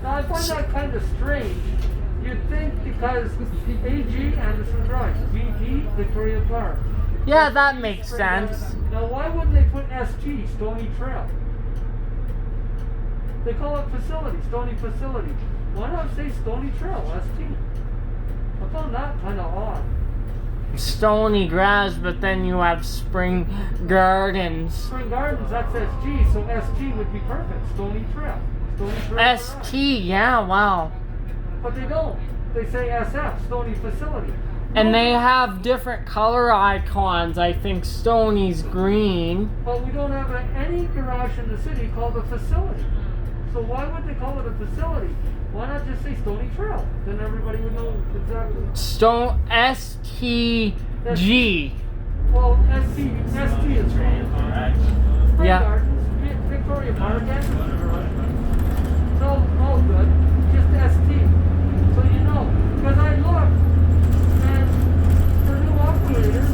Now I find that kind of strange. You'd think because AG, Anderson Drive, VD, Victoria Park. Yeah, that makes sense. Now why wouldn't they put ST, Stony Trail? They call it facility, Stony Facility. Why not say Stony Trail, ST? I found that kind of odd. Stony Grass, but then you have Spring Gardens. Spring Gardens, that's SG, so ST would be perfect. Stony Trail. Stony Trail. ST, yeah, wow. But they don't. They say SF, Stony Facility. And they have different color icons. I think Stony's green. But we don't have any garage in the city called a facility. So why would they call it a facility? Why not just say Stony Trail? Then everybody would know exactly. Stone STG. Well, ST is wrong. Spring Yeah. Gardens, Victoria Park, Anderson Drive. It's all good. Just ST. So you know, because I looked and for new operators,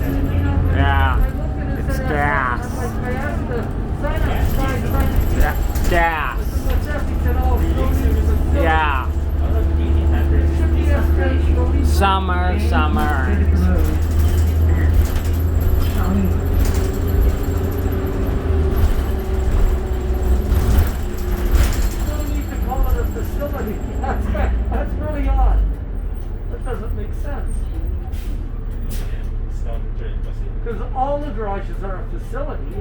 Yeah. I looked and it It's said gas. I asked the sign up sign. Gas. What's that? He said, oh, Stony. Yeah. It should be ST. Summer. Facility. That's really odd. That doesn't make sense. Because all the garages are a facility.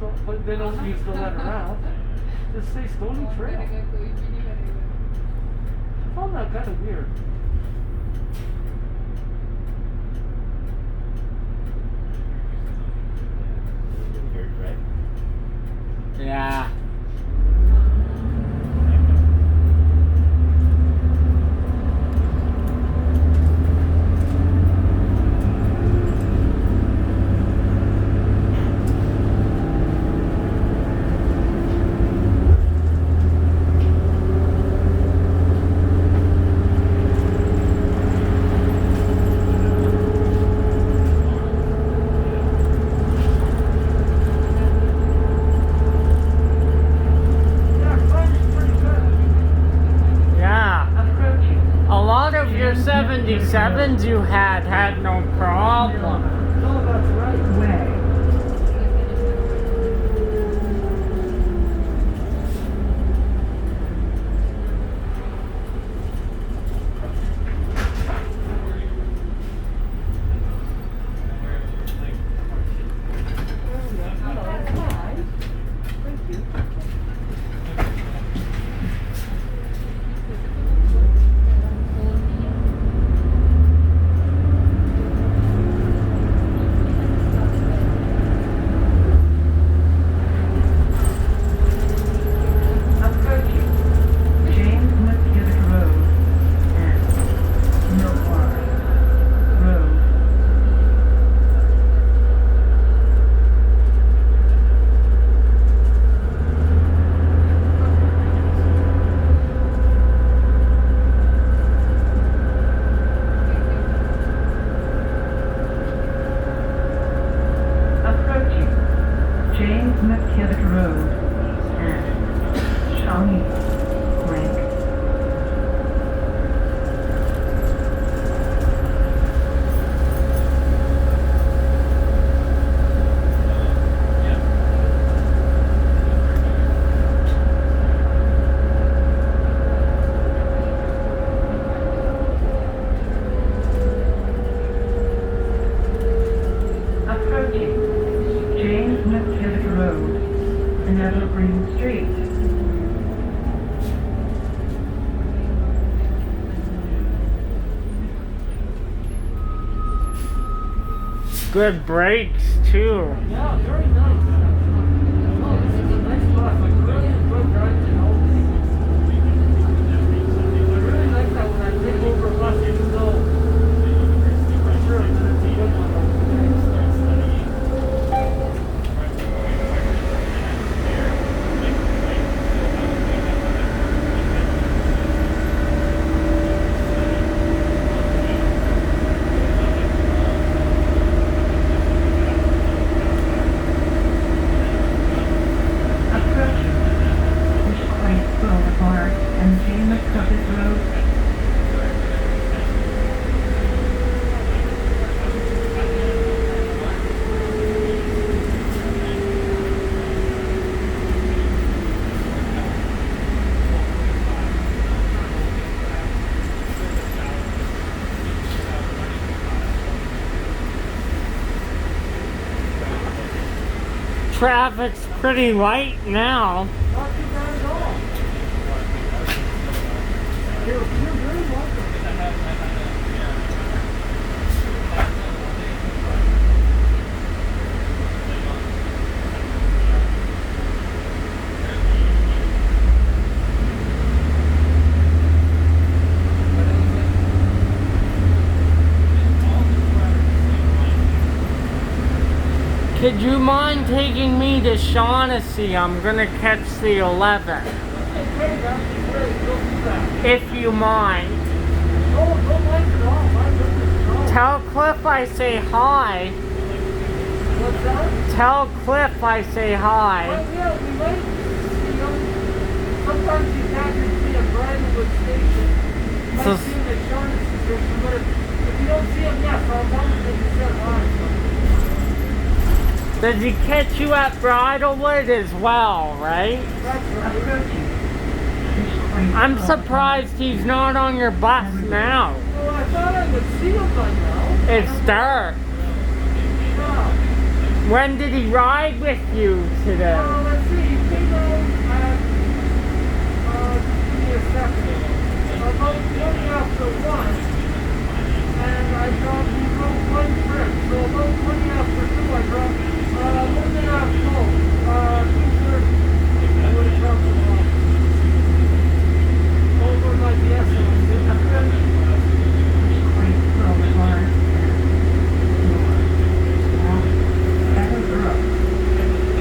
So, but they don't use the letter F. Just say Stony Trail. I found that kind of weird. Yeah. A lot of your 77s you had no problem. No, that's right. Good brakes too. Yeah, very nice. Oh, this is a nice bus. I really enjoy driving it all. I really like that when I take over a bus, even though for sure that it's a good one. length of this road. Traffic's pretty light now. Not too bad at all. You're very welcome. Could you mind taking me to Shaughnessy? I'm gonna catch the 11. Okay, that'd be great. We'll do that. If you mind. Oh, don't mind at all. My goodness, no. Tell Cliff I say hi. What's that? Tell Cliff I say hi. Well, yeah, we might, you know, sometimes you can't just be a Brandwood station. You might So- see him at Shaughnessy station, but if you don't see him, yes, I'll tell him that you said hi. Does he catch you at Bridlewood as well, right? That's right. I'm surprised he's not on your bus now. Well, I thought I would see him by now. It's dark. Yeah. When did he ride with you today? Let's see, he came out at, just give me a second, about 20 after 1, and I dropped, he drove one trip, so about 20 after 2 I dropped, 1.5, no, 2:30, I would have dropped him off. Over my BS.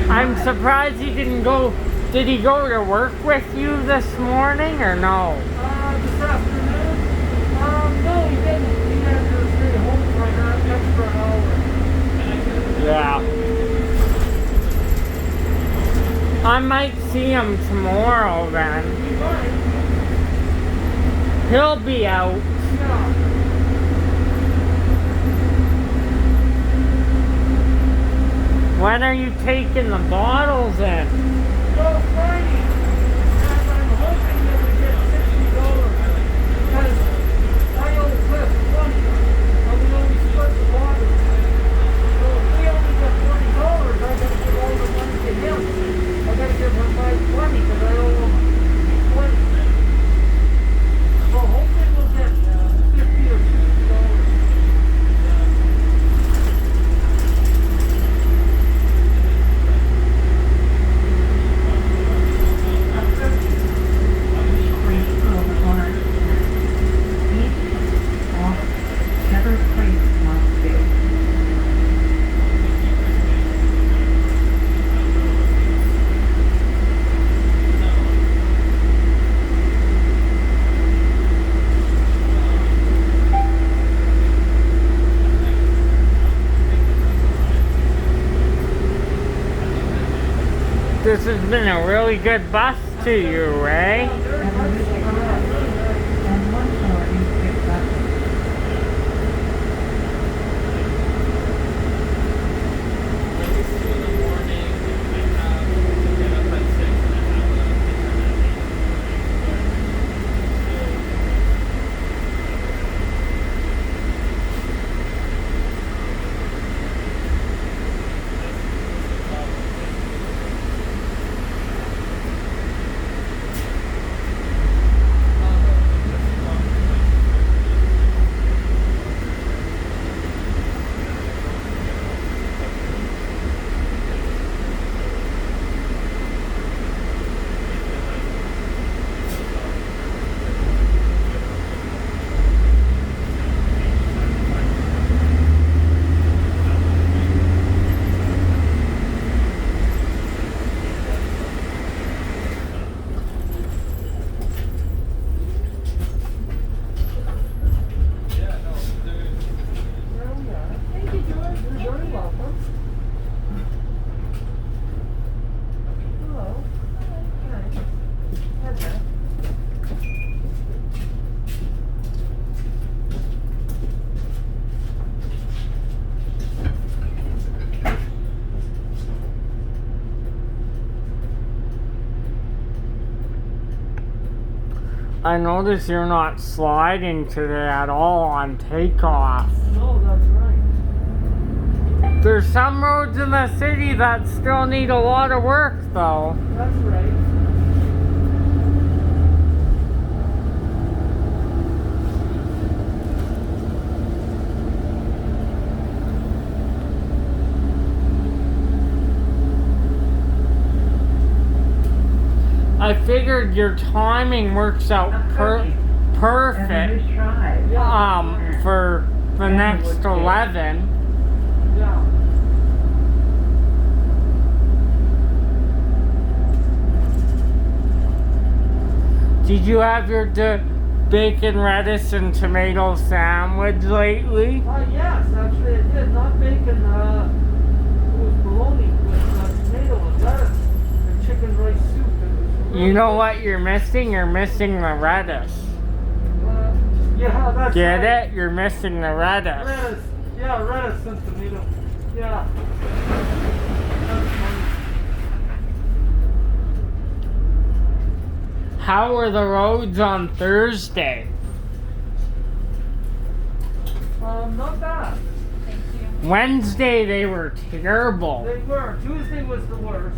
I'm surprised he didn't go. Did he go to work with you this morning or no? This afternoon? No, he didn't. He had to stay home for an extra hour. Yeah. I might see him tomorrow then. He might. He'll be out. Yeah. When are you taking the bottles in? Well, Friday, and I'm hoping that we get $60 because I owe Cliff 20, and we only split the water. So if we only get $20, I gotta give all the money to him. I gotta give him my 20 because I owe him 20. So hopefully we'll get 50 or $60. This has been a really good bus to you, eh? I notice you're not sliding today at all on takeoff. No, that's right. There's some roads in the city that still need a lot of work, though. That's right. I figured your timing works out perfect for the next 11. Yeah. Did you have your bacon, lettuce, and tomato sandwich lately? Yes, actually I did. Not bacon, it was bologna with tomato and lettuce and chicken rice soup. You know what you're missing? You're missing the lettuce. Yeah, that's Get right. it? You're missing the lettuce. Lettuce. Yeah, lettuce and tomato. Yeah. That's How were the roads on Thursday? funny. Not bad. Wednesday they were terrible. They were. Tuesday was the worst.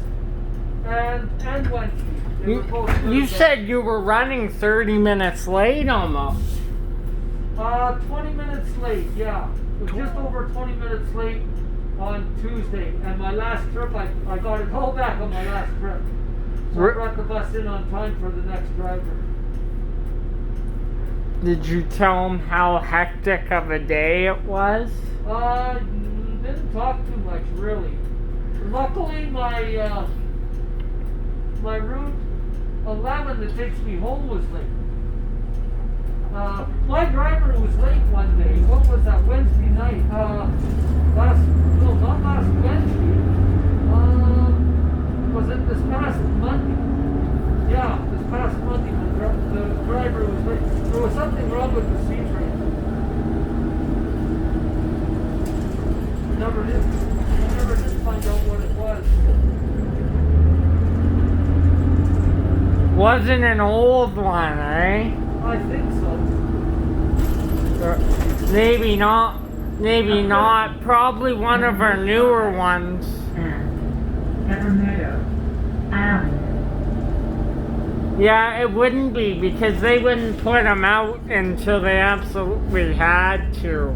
And Wednesday. They were both You really said you were running 30 minutes late almost. bad. 20 minutes late, yeah. It was just over 20 minutes late on Tuesday. And my last trip, I got it all back on my last trip. So I brought the bus in on time for the next driver. Did you tell him how hectic of a day it was? Didn't talk too much, really. Luckily, my route 11 that takes me home was late. My driver was late one day. What was that, Wednesday night? Not last Wednesday. Was it this past Monday? Yeah, this past Monday the driver was late. There was something wrong with the C-train. Never did find out what it was. Wasn't an old one, eh? I think so. Maybe not. Maybe not. Probably one of our newer ones. Yeah, it wouldn't be because they wouldn't put them out until they absolutely had to.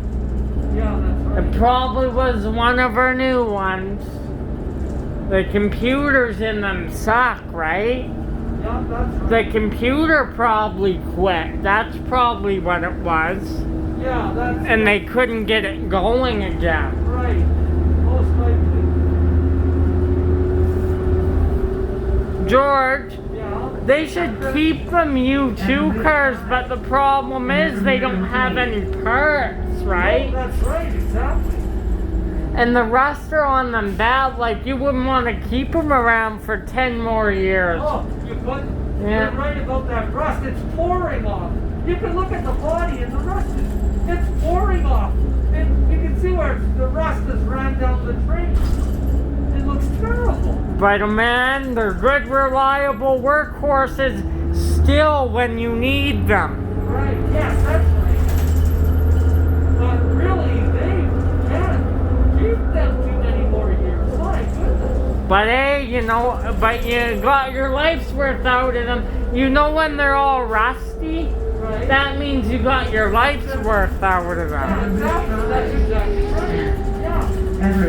Yeah, that's right. It probably was one of our new ones. The computers in them suck, right? Yeah, that's right. The computer probably quit. That's probably what it was. Yeah, that's And they couldn't get it going again. right. Most likely. George, Yeah. they should keep them U2 cars, but the problem is they don't have any parts, right? Oh, that's right, exactly. And the rust are on them bad, like you wouldn't want to keep them around for 10 more years. Oh, you couldn't? Yeah. You're right about that rust. It's pouring off. You can look at the body and the rust it's pouring off. And you can see where the rust has ran down the train. It looks terrible. But man, they're good, reliable workhorses still when you need them. Right, yes, that's right. But really, they can't keep them too many more years. My goodness. But hey, you got your life's worth out of them. You know when they're all rusty? Right. That means you got your life's worth out of Yeah, them. exactly. That's exactly right. Yeah.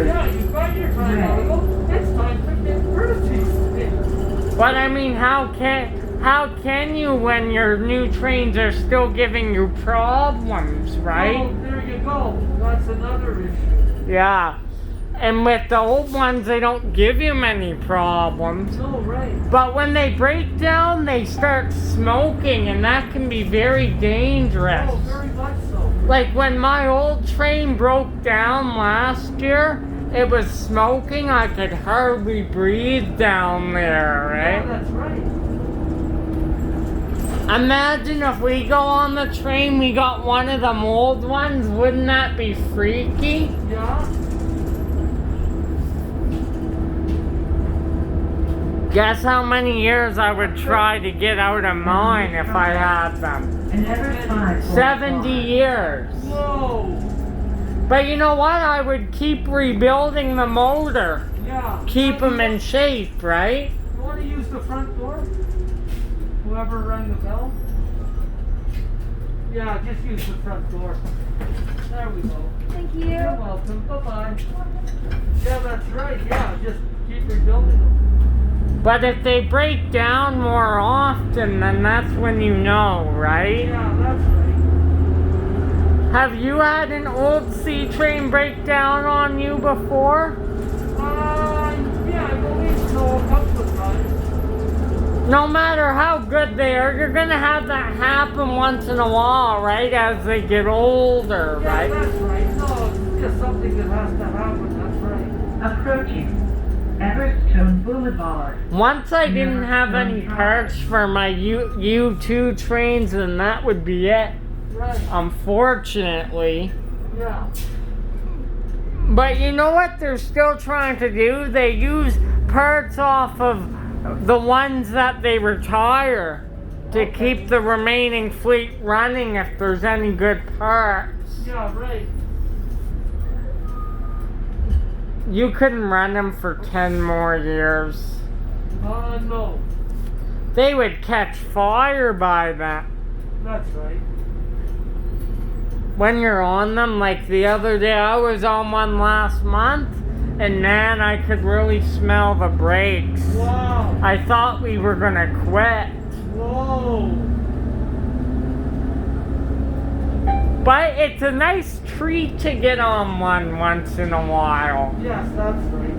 Yeah, you've got your time out of them. It's time to get rid of these things. But I mean, how can you when your new trains are still giving you problems, right? Oh, there you go. That's another issue. Yeah. And with the old ones, they don't give you many problems. No, right. But when they break down, they start smoking, and that can be very dangerous. Oh, very much so. Like when my old train broke down last year, it was smoking. I could hardly breathe down there, Yeah, right? that's right. Imagine if we go on the train, we got one of them old ones. Wouldn't that be freaky? Yeah. Guess how many years I would try to get out of mine if I had them? And Everett 5. 70 years. Whoa. But you know what? I would keep rebuilding the motor. Yeah. Keep them in shape, right? You want to use the front door? Whoever rang the bell? Yeah, just use the front door. There we go. Thank you. You're welcome. Bye-bye. Yeah, that's right. Yeah, just keep rebuilding them. But if they break down more often, then that's when you know, right? Yeah, that's right. Have you had an old C-Train break down on you before? Yeah, I believe so, a couple of times. No matter how good they are, you're gonna have that happen once in a while, right? As they get older, Yeah, right? that's right. No, it's just something that has to happen, that's right. Approaching Everestone Boulevard. Once I didn't have any parts for my U2 trains, and that would be it, Right, unfortunately. yeah. But you know what they're still trying to do? They use parts off of the ones that they retire to keep the remaining fleet running if there's any good parts. Yeah, right. You couldn't run them for 10 more years. No, They would catch fire by that. that's right. When you're on them, like the other day, I was on one last month, and man, I could really smell the brakes. Wow. I thought we were gonna quit. Whoa. But it's a nice treat to get on one once in a while. Yes, that's right.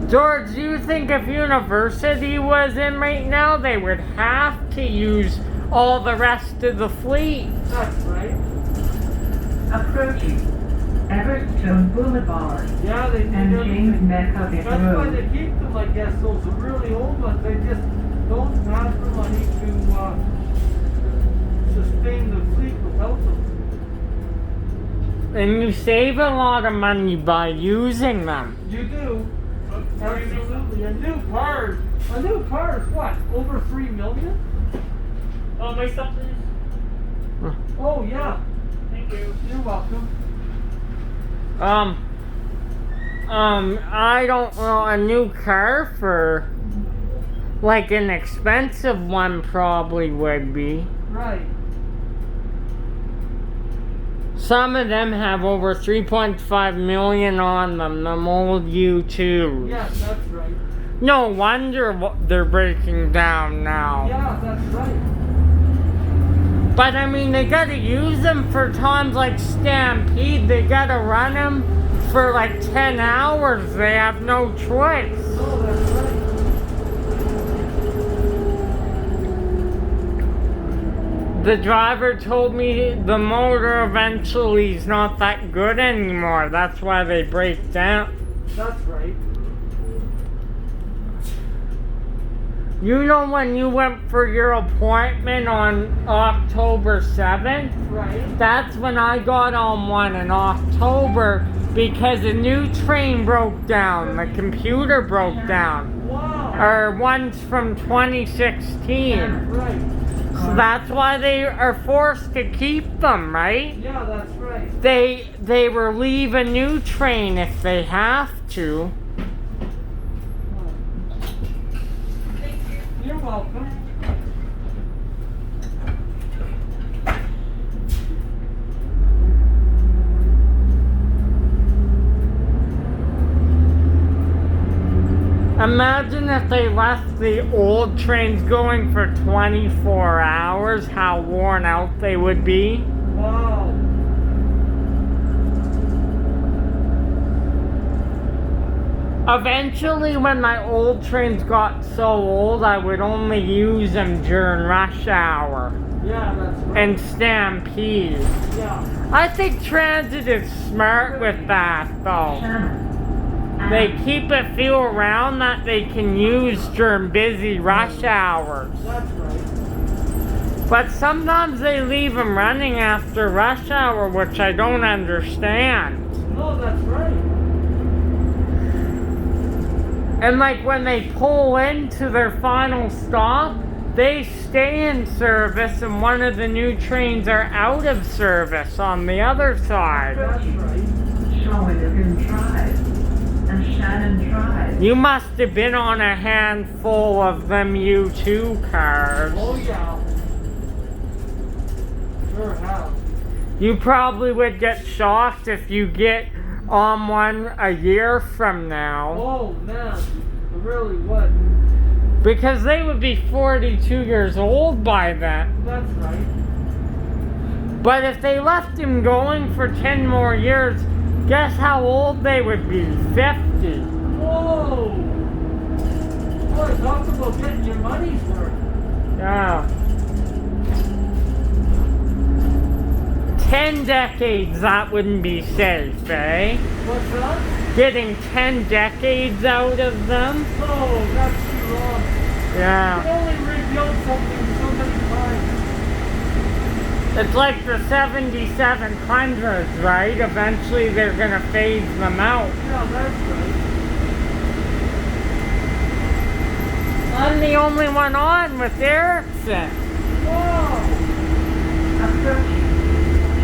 George, do you think if university was in right now, they would have to use all the rest of the fleet? That's right. Approaching Everestone Boulevard Yeah, they and do. James McCubbin That's why they Road. keep them, I guess, those really old ones. They just don't have the money to sustain the fleet without them. And you save a lot of money by using them. You do. Absolutely. A new car is what? Over 3 million? My stuff, please. Oh, yeah. Thank you. You're welcome. I don't know, a new car for, like an expensive one probably would be. Right. Some of them have over 3.5 million on them, them old U2s. Yes, that's right. No wonder they're breaking down now. Yeah, that's right. But I mean, they gotta use them for times like Stampede. They gotta run them for like 10 hours. They have no choice. Oh, that's right. The driver told me the motor eventually is not that good anymore. That's why they break down. That's right. You know when you went for your appointment on October 7th? Right. That's when I got on one in October because a new train broke down. The computer broke down. Wow. Or one's from 2016. Right. So that's why they are forced to keep them, right? Yeah, that's right. They relieve a new train if they have to. You're welcome. Imagine if they left the old trains going for 24 hours, how worn out they would be. Wow. Eventually, when my old trains got so old, I would only use them during rush hour Yeah, that's right. and Stampede. Yeah. I think transit is smart with that, though. They keep a few around that they can use during busy rush hours. That's right. But sometimes they leave them running after rush hour, which I don't understand. No, that's right. And like when they pull into their final stop, they stay in service and one of the new trains are out of service on the other side. That's right. Shawinigan Drive and Shannon Drive. You must have been on a handful of them U2 cars. Oh yeah. Sure have. You probably would get shocked if you get on one a year from now. Oh man, I really would. Because they would be 42 years old by then. That's right. But if they left him going for 10 more years, guess how old they would be? 50. Whoa! Boy, talk about getting your money's worth. Yeah. 10 decades, that wouldn't be safe, eh? What's that? Getting 10 decades out of them? Oh, that's too wrong. You Yeah. can only rebuild something so many times. It's like the 7700s, right? Eventually they're gonna phase them out. Yeah, that's right. I'm the only one on with Ericsson. Wow! Approaching.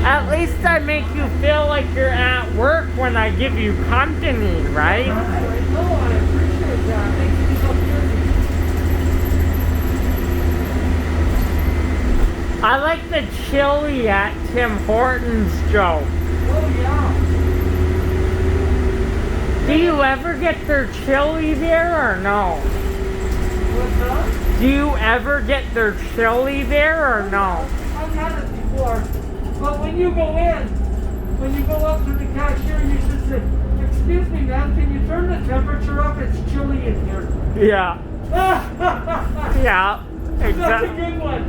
At least I make you feel like you're at work when I give you company, right? I know, I appreciate that. Makes me so busy. I like the chili at Tim Hortons, Joe. Oh yeah. Do you ever get their chili there or no? What's that? Do you ever get their chili there or no? I've had it before. But when you go in, when you go up to the cashier, you should say, "Excuse me, ma'am, can you turn the temperature up? It's chilly in here." Yeah. Yeah. That's a Exactly. good one.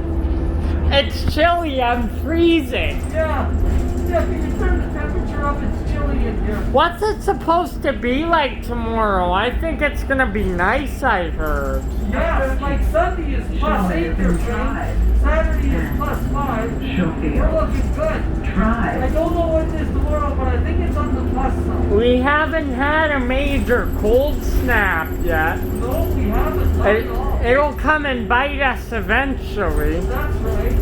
It's chilly, I'm freezing. Yeah. Yeah, can you turn the temperature up? It's chilly in here. What's it supposed to be like tomorrow? I think it's gonna be nice, I heard. Yeah, like Sunday is +8 here, friend. Saturday is +5. We're looking good. I Drive. don't know what it is tomorrow, but I think it's on the plus side. We haven't had a major cold snap yet. No, we haven't. Not at all. It'll come and bite us eventually. That's right.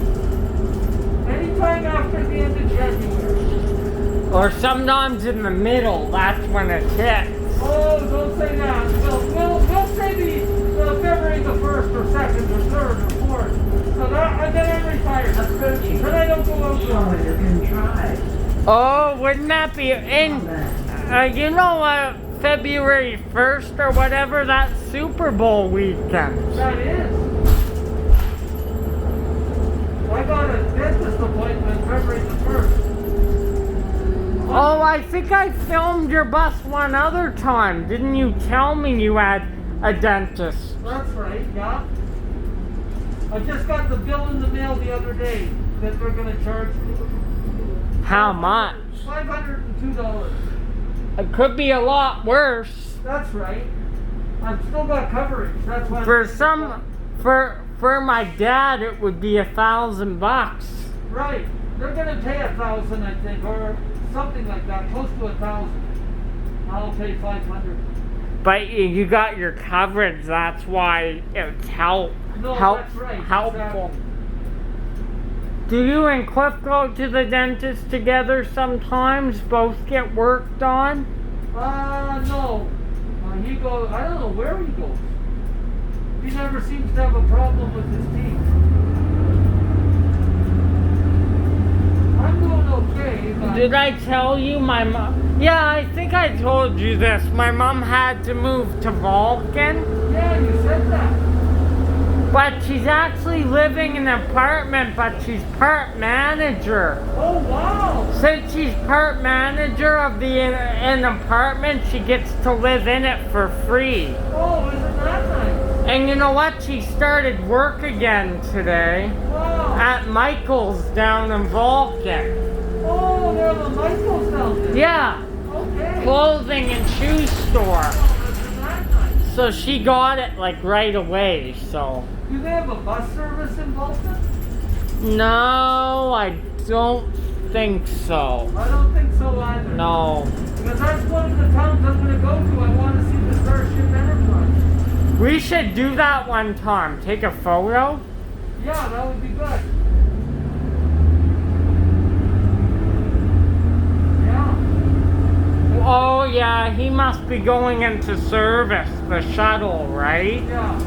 Anytime after the end of January. Or sometimes in the middle, that's when it hits. Oh, don't say that. We'll say the February the 1st or 2nd or 3rd or 4th. So that, and then I'm retired. Approaching. Then I don't go out. Shawinigan Drive. Oh, wouldn't that be in? You know February 1st or whatever, that Super Bowl weekend. That is. I got a dentist appointment February the 1st. Oh, I think I filmed your bus one other time. Didn't you tell me you had a dentist? That's right, yeah. I just got the bill in the mail the other day that they're going to charge me. How much? $502. It could be a lot worse. That's right. I've still got coverage. That's why. For my dad, it would be $1,000. Right. They're going to pay $1,000, I think, or something like that, close to $1,000. I'll pay $500. But you got your coverage. That's why it's No, that's right. helpful. Exactly. Do you and Cliff go to the dentist together sometimes? Both get worked on? No. He goes, I don't know where he goes. He never seems to have a problem with his teeth. I'm doing okay, but... Did I tell you my mom? Yeah, I think I told you this. My mom had to move to Vulcan, Yeah, you said that. but she's actually living in an apartment, but she's part manager. Oh, wow. Since she's part manager of an apartment, she gets to live in it for free. Oh, isn't that nice? And you know what? She started work again today Wow. at Michael's down in Vulcan. Oh, they're the Michaels down there. Yeah, Okay. clothing and shoe store. Oh, isn't that nice? So she got it like right away, so. Do they have a bus service in Vulcan? No, I don't think so. I don't think so either. No. Because that's one of the towns I'm going to go to. I want to see the Starship Enterprise. We should do that one time. Take a photo. Yeah, that would be good. Yeah. Oh yeah, he must be going into service, the shuttle, right? Yeah.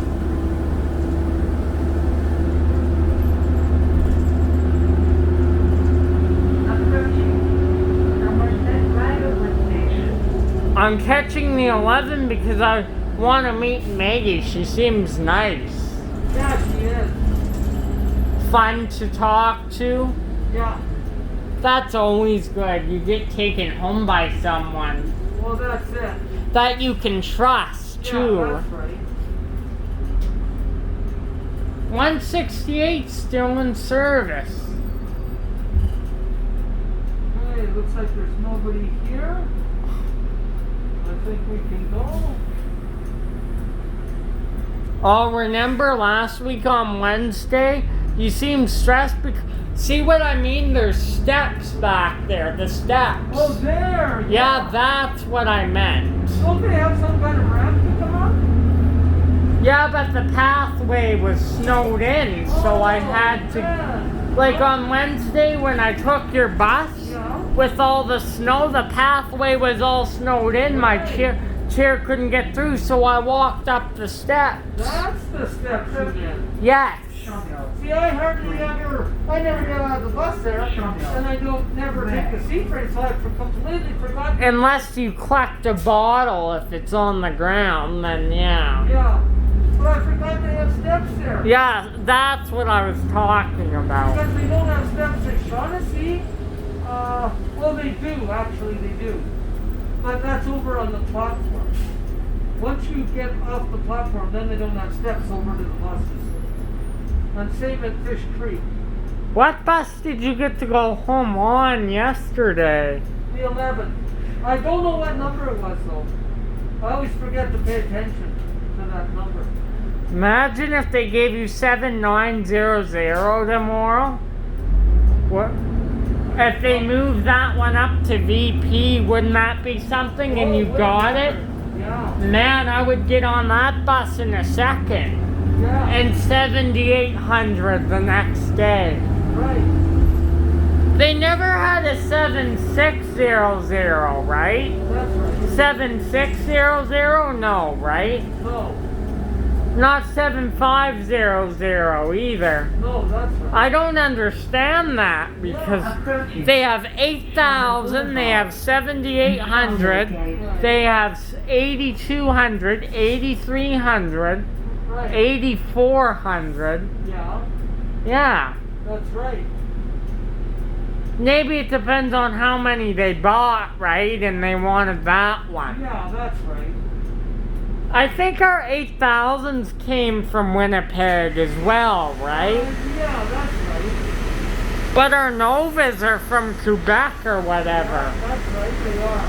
Approaching Somerset Right-of-Way Station. I'm catching the 11 because I want to meet Maggie. She seems nice. Yeah, she is. Fun to talk to. Yeah. That's always good. You get taken home by someone Well, that's it. that you can trust too. Yeah, that's right. 168 still in service. Hey, it looks like there's nobody here. I think we can go. Oh, remember last week on Wednesday? You seemed stressed because. See what I mean? There's steps back there. The steps. Oh, there! Yeah, that's what I meant. Don't they have some kind of ramp to come up? Yeah, but the pathway was snowed in, so I had to. Yeah. Like on Wednesday when I took your bus, Yeah. with all the snow, the pathway was all snowed in. My chair couldn't get through, so I walked up the steps. That's the steps you did. Yes. See, I never get out of the bus there, and I don't never take the seat right, so I completely forgot. Unless you collect a bottle if it's on the ground, then yeah. Yeah, but I forgot they have steps there. Yeah, that's what I was talking about. Because they don't have steps in Shaughnessy. Well, they do, actually, they do. But that's over on the platform. Once you get off the platform, then they don't have steps over to the buses. And same at Fish Creek. What bus did you get to go home on yesterday? The 11. I don't know what number it was, though. I always forget to pay attention to that number. Imagine if they gave you 7900 tomorrow. What? If they moved that one up to VP, wouldn't that be something? And you got it? Yeah. Man, I would get on that bus in a second. Yeah. And 7800 the next day. Right. They never had a 7600, right? That's right. 7600? No, right? No. Not 7500 either. No, that's right. I don't understand that because they have 8000, they have 7800, they have 8200, 8300, Right. 8400. Yeah. Yeah. That's right. Maybe it depends on how many they bought, right? And they wanted that one. Yeah, that's right. I think our 8000s came from Winnipeg as well, right? Yeah, that's right. But our Novas are from Quebec or whatever. Yeah, that's right, they are.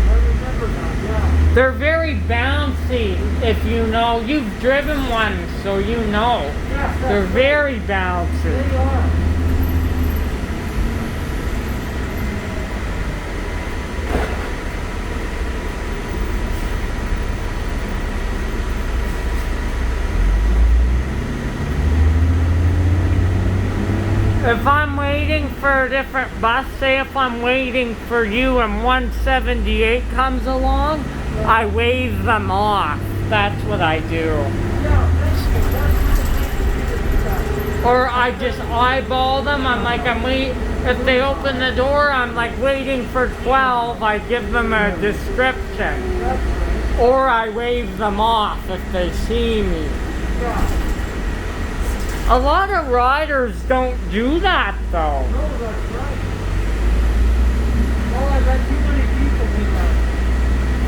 I remember that, yeah. They're very bouncy, if you know. You've driven one, so you know. Yes, They're that's very right. bouncy. They are. If I'm waiting for a different bus, say if I'm waiting for you and 178 comes along, I wave them off. That's what I do. Yeah, thank you. That's Or I just eyeball them. I'm like, if they open the door, I'm like waiting for 12. I give them a description. right. Or I wave them off if they see me. Yeah. A lot of riders don't do that though. No, that's right. Oh, I've had too many people do that.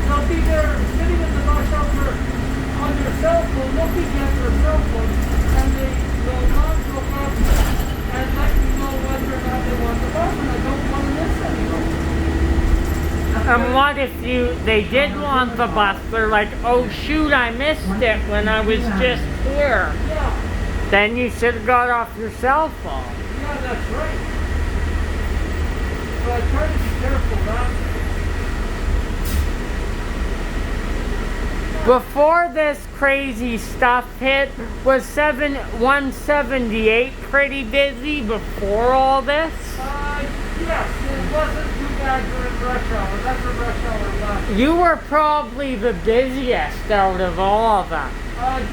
They'll be there sitting in the bus shelter on their cell phone, looking at their cell phone, and they will not look up and let you know whether or not they want the bus, and I don't want to miss anyone. And what if they did want the bus? They're like, oh shoot, I missed it when I was just here. Yeah, Then you should have got off your cell phone. yeah, that's right. So I try to be careful, that. Before this crazy stuff hit, was 178 pretty busy before all this? Yes, it wasn't too bad during rush hour. That's a rush hour left. You were probably the busiest out of all of them.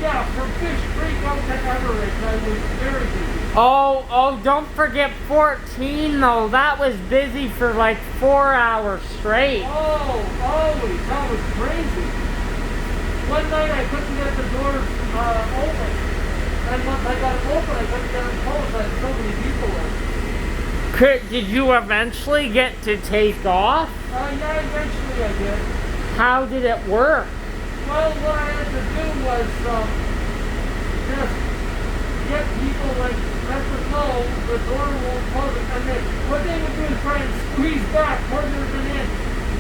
Yeah, from Fish Creek out to Everett, I was very busy. Oh, don't forget 14 though. That was busy for like 4 hours straight. Oh, always. That was crazy. One night I couldn't get the doors open. And once I got it open, I couldn't get them closed. I had so many people in. Did you eventually get to take off? Yeah, eventually I did. How did it work? Well, what I had to do was just get people like, let them know the door won't close. And then what they would do is try and squeeze back further than in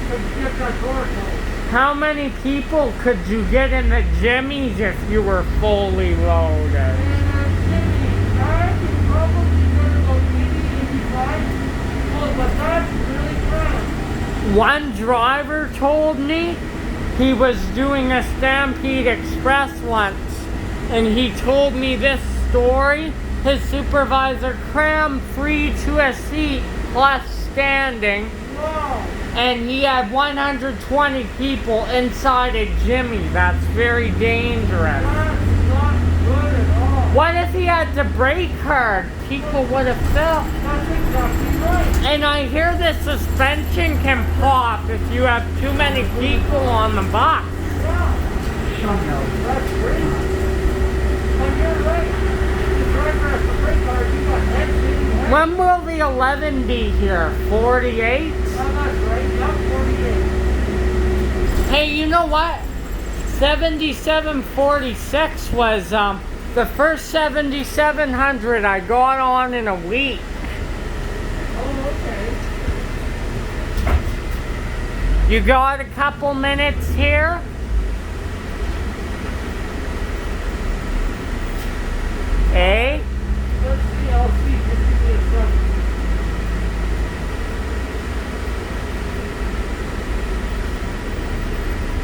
to get that door closed. How many people could you get in the Jimmys if you were fully loaded? And I could probably get about 80, 85. Oh, but that's really fast. One driver told me he was doing a Stampede Express once, and he told me this story. His supervisor crammed 3 to a seat left standing, Wow. and he had 120 people inside a Jimmy. That's very dangerous. That's not good at all. What if he had the brake hard? People would have fell. That's exactly right. And I hear the suspension can pop if you have too many people on the bus. Yeah. That's crazy. And you're right. The driver has the brake car, you got head sitting head. When will the 11 be here? 48? Oh, that's right. Yeah, 48. Hey, you know what? 7746 was the first 7700 I got on in a week. Oh, okay. You got a couple minutes here? Eh? Let's see. I'll see. Just give me a second.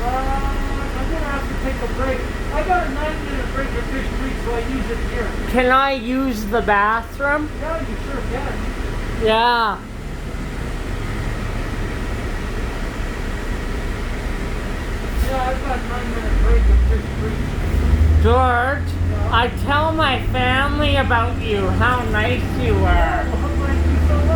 I'm going to have to take a break. I got a 9-minute break at Fish Creek, so I use it here. Can I use the bathroom? Yeah, you sure can. Yeah. Yeah, I've got a 9-minute break at Fish Creek. George, I tell my family about you, how nice you are. Well, thank you so much. I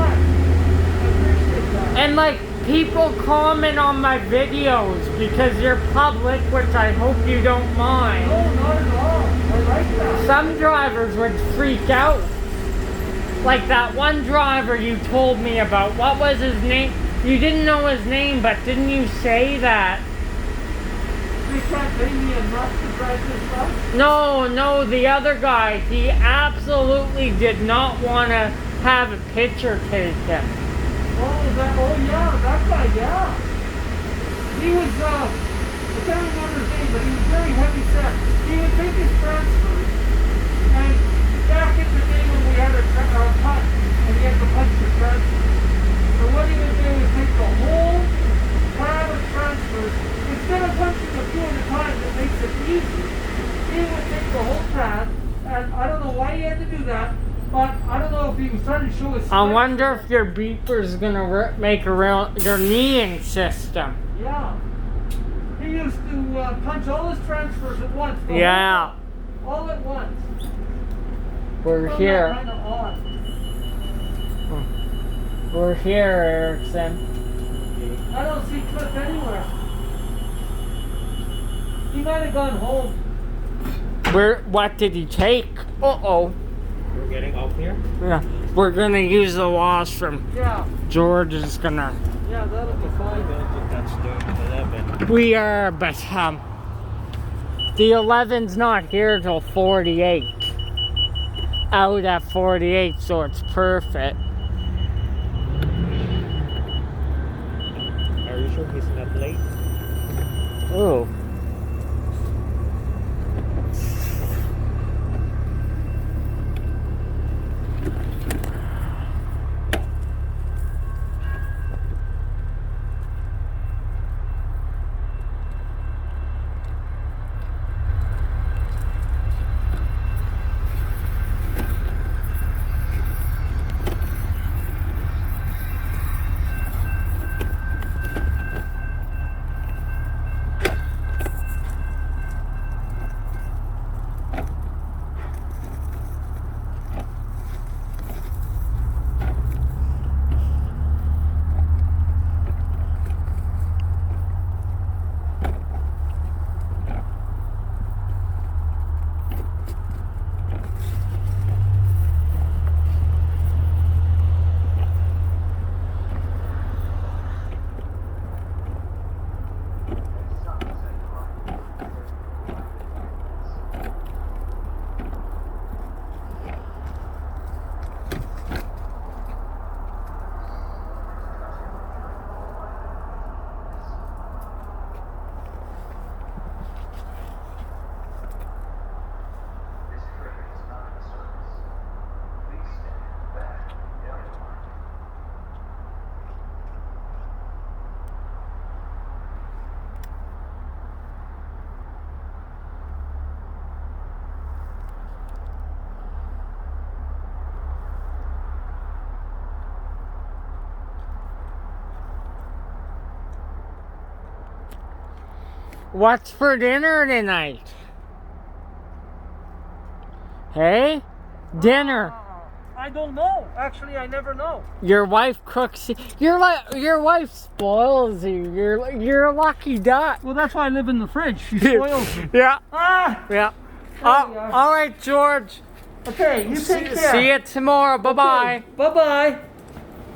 appreciate that. And like, people comment on my videos because you're public, which I hope you don't mind. No, not at all. I like that. Some drivers would freak out. Like that one driver you told me about. What was his name? You didn't know his name, but didn't you say that? They can't pay me enough to drive this bus? No, the other guy, he absolutely did not want to have a picture taken. Oh, yeah, that guy, yeah. He was, I can't remember his name, but he was very heavy set. He would take his transfers, and back in the day when we had a punch, and he had to punch the transfer. So what he would do is take the whole pad of transfers, instead of punching a few at a time that makes it easy, he would take the whole pad, and I don't know why he had to do that, but I don't know if he was trying to show his I strength. wonder if your beeper's gonna make around your kneeing system. Yeah. He used to punch all his transfers at once. the Yeah, whole- all at once. we're Well, here. Kind of odd. We're here, Erickson. I don't see Cliff anywhere. He might have gone home. What did he take? Uh-oh. We're getting off here. Yeah, we're gonna use the washroom. Yeah. George is gonna. Yeah, that'll be fine. That's the 11. We are, but the 11's not here till 48. Out at 48, so it's perfect. Are you sure he's not late? Oh. What's for dinner tonight? Hey? Dinner. I don't know. Actually, I never know. Your wife cooks. Your wife spoils you. You're a lucky duck. Well, that's why I live in the fridge. She spoils me. Yeah. Ah! Yeah. There we are. All right, George. Okay, you take care. See you tomorrow. Bye bye. Bye bye.